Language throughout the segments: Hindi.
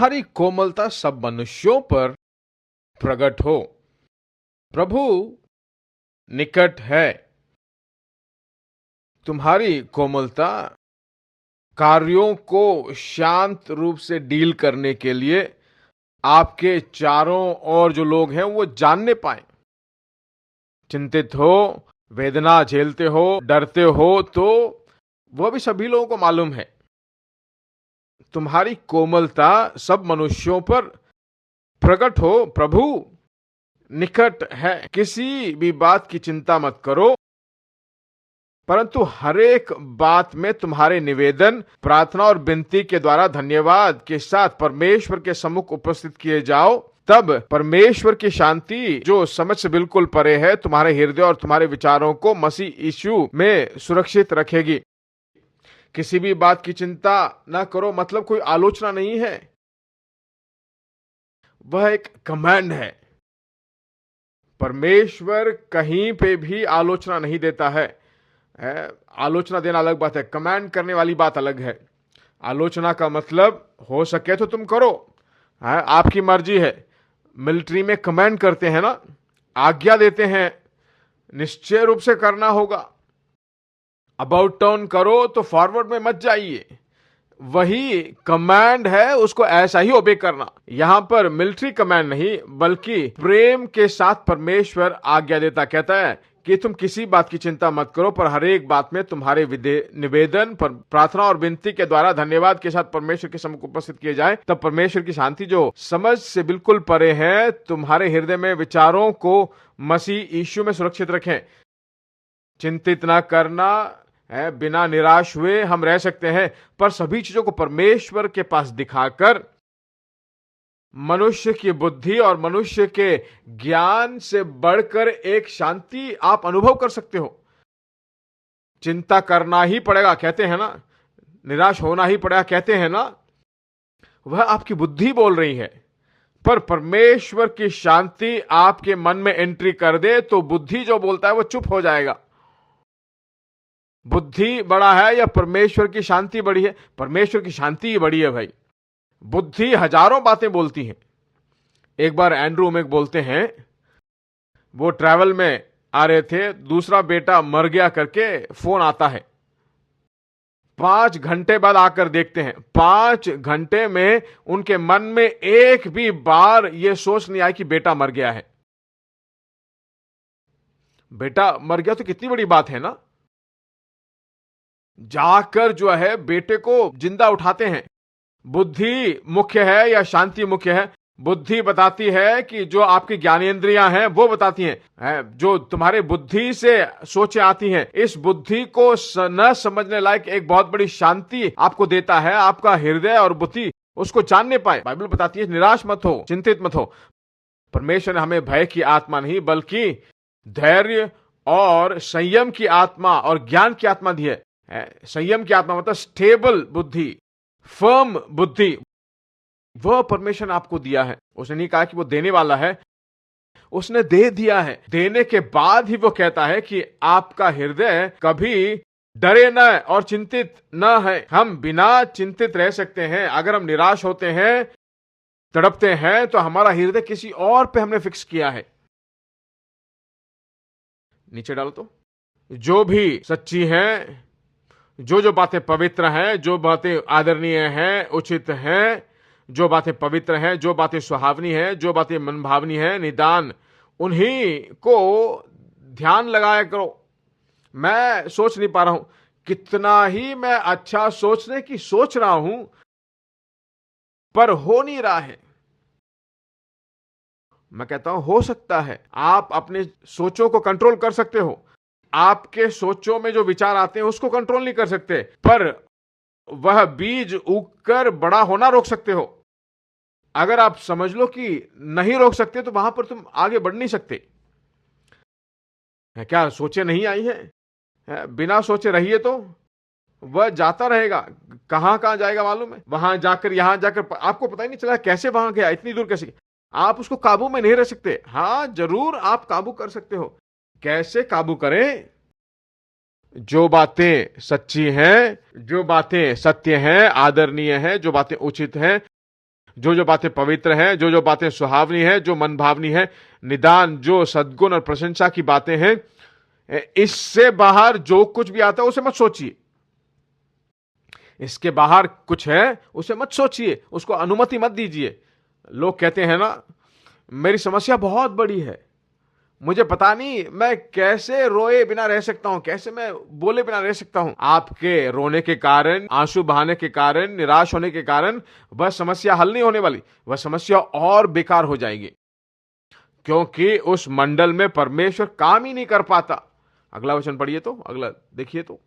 तुम्हारी कोमलता सब मनुष्यों पर प्रकट हो। प्रभु निकट है। तुम्हारी कोमलता कार्यों को शांत रूप से डील करने के लिए आपके चारों ओर जो लोग हैं वो जानने पाए। चिंतित हो, वेदना झेलते हो, डरते हो, तो वह भी सभी लोगों को मालूम है। तुम्हारी कोमलता सब मनुष्यों पर प्रकट हो। प्रभु निकट है। किसी भी बात की चिंता मत करो, परंतु हर एक बात में तुम्हारे निवेदन, प्रार्थना और विनती के द्वारा धन्यवाद के साथ परमेश्वर के सम्मुख उपस्थित किए जाओ। तब परमेश्वर की शांति जो समझ से बिल्कुल परे है, तुम्हारे हृदय और तुम्हारे विचारों को मसीह यीशु में सुरक्षित रखेगी। किसी भी बात की चिंता ना करो, मतलब कोई आलोचना नहीं है, वह एक कमांड है। परमेश्वर कहीं पे भी आलोचना नहीं देता है। आलोचना देना अलग बात है, कमांड करने वाली बात अलग है। आलोचना का मतलब हो सके तो तुम करो, आपकी मर्जी है। मिलिट्री में कमांड करते हैं ना, आज्ञा देते हैं, निश्चय रूप से करना होगा। अबाउट टर्न करो तो फॉरवर्ड में मत जाइए, वही कमांड है, उसको ऐसा ही ओबे करना। यहां पर मिलिट्री कमांड नहीं, बल्कि प्रेम के साथ परमेश्वर आज्ञा देता, कहता है कि तुम किसी बात की चिंता मत करो, पर हर एक बात में तुम्हारे निवेदन पर प्रार्थना और विनती के द्वारा धन्यवाद के साथ परमेश्वर के सम्मुख उपस्थित किए जाए। तब परमेश्वर की शांति जो समझ से बिल्कुल परे है, तुम्हारे हृदय में विचारों को मसीह यीशु में सुरक्षित रखें। चिंतित ना करना है, बिना निराश हुए हम रह सकते हैं, पर सभी चीजों को परमेश्वर के पास दिखाकर मनुष्य की बुद्धि और मनुष्य के ज्ञान से बढ़कर एक शांति आप अनुभव कर सकते हो। चिंता करना ही पड़ेगा कहते हैं ना, निराश होना ही पड़ेगा कहते हैं ना, वह आपकी बुद्धि बोल रही है। पर परमेश्वर की शांति आपके मन में एंट्री कर दे तो बुद्धि जो बोलता है वो चुप हो जाएगा। बुद्धि बड़ा है या परमेश्वर की शांति बड़ी है? परमेश्वर की शांति ही बड़ी है भाई। बुद्धि हजारों बातें बोलती हैं। एक बार एंड्रू में बोलते हैं, वो ट्रैवल में आ रहे थे, दूसरा बेटा मर गया करके फोन आता है। 5 घंटे बाद आकर देखते हैं, 5 घंटे में उनके मन में एक भी बार यह सोच नहीं आई कि बेटा मर गया है। बेटा मर गया तो कितनी बड़ी बात है ना। जाकर जो है बेटे को जिंदा उठाते हैं। बुद्धि मुख्य है या शांति मुख्य है? बुद्धि बताती है कि जो आपकी ज्ञानेंद्रियां हैं वो बताती हैं, जो तुम्हारे बुद्धि से सोचे आती हैं, इस बुद्धि को न समझने लायक एक बहुत बड़ी शांति आपको देता है। आपका हृदय और बुद्धि उसको जानने पाए। बाइबल बताती है निराश मत हो, चिंतित मत हो। परमेश्वर ने हमें भय की आत्मा नहीं बल्कि धैर्य और संयम की आत्मा और ज्ञान की आत्मा दी है। संयम की आत्मा मतलब स्टेबल बुद्धि, फर्म बुद्धि, वह परमेश्वर ने आपको दिया है। उसने नहीं कहा कि वो देने वाला है, उसने दे दिया है। देने के बाद ही वो कहता है कि आपका हृदय कभी डरे न और चिंतित न है। हम बिना चिंतित रह सकते हैं। अगर हम निराश होते हैं, तड़पते हैं, तो हमारा हृदय किसी और पे हमने फिक्स किया है। नीचे डालो तो, जो भी सच्ची हैं, जो बातें पवित्र हैं, जो बातें आदरणीय हैं, उचित हैं, जो बातें पवित्र हैं, जो बातें सुहावनी हैं, जो बातें मनभावनी हैं, निदान उन्हीं को ध्यान लगाया करो। मैं सोच नहीं पा रहा हूं, कितना ही मैं अच्छा सोचने की सोच रहा हूं, पर हो नहीं रहा है। मैं कहता हूं हो सकता है। आप अपने सोचों को कंट्रोल कर सकते हो। आपके सोचों में जो विचार आते हैं उसको कंट्रोल नहीं कर सकते, पर वह बीज उगकर बड़ा होना रोक सकते हो। अगर आप समझ लो कि नहीं रोक सकते तो वहां पर तुम आगे बढ़ नहीं सकते। क्या सोचे नहीं आई है? बिना सोचे रहिए तो वह जाता रहेगा। कहां जाएगा मालूम है? वहां जाकर यहां जाकर आपको पता ही नहीं चला कैसे वहां गया, इतनी दूर कैसे। आप उसको काबू में नहीं रह सकते। हां जरूर आप काबू कर सकते हो। कैसे काबू करें? जो बातें सच्ची हैं, जो बातें सत्य हैं, आदरणीय हैं, जो बातें उचित हैं, जो जो बातें पवित्र हैं, जो जो बातें सुहावनी हैं, जो मन भावनी है, निदान जो सद्गुण और प्रशंसा की बातें हैं, इससे बाहर जो कुछ भी आता है उसे मत सोचिए। इसके बाहर कुछ है उसे मत सोचिए, उसको अनुमति मत दीजिए। लोग कहते हैं ना, मेरी समस्या बहुत बड़ी है, मुझे पता नहीं मैं कैसे रोए बिना रह सकता हूं, कैसे मैं बोले बिना रह सकता हूं। आपके रोने के कारण, आंसू बहाने के कारण, निराश होने के कारण वह समस्या हल नहीं होने वाली, वह समस्या और बेकार हो जाएगी, क्योंकि उस मंडल में परमेश्वर काम ही नहीं कर पाता। अगला वचन पढ़िए तो, अगला देखिए तो,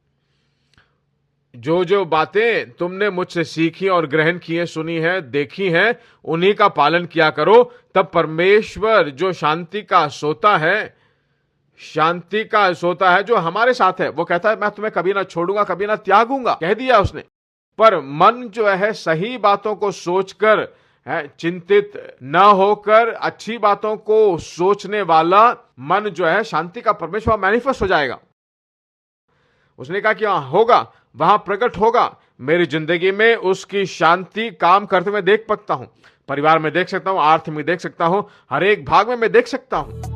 जो जो बातें तुमने मुझसे सीखी और ग्रहण की है, सुनी है, देखी है, उन्हीं का पालन किया करो, तब परमेश्वर जो शांति का सोता है, शांति का सोता है जो हमारे साथ है, वो कहता है मैं तुम्हें कभी ना छोड़ूंगा, कभी ना त्यागूंगा, कह दिया उसने। पर मन जो है सही बातों को सोचकर, है चिंतित न होकर अच्छी बातों को सोचने वाला मन जो है, शांति का परमेश्वर मैनिफेस्ट हो जाएगा। उसने कहा कि होगा, वहां प्रकट होगा। मेरी जिंदगी में उसकी शांति काम करते हुए देख सकता हूं, परिवार में देख सकता हूं, आर्थिक में देख सकता हूं, हर एक भाग में मैं देख सकता हूं।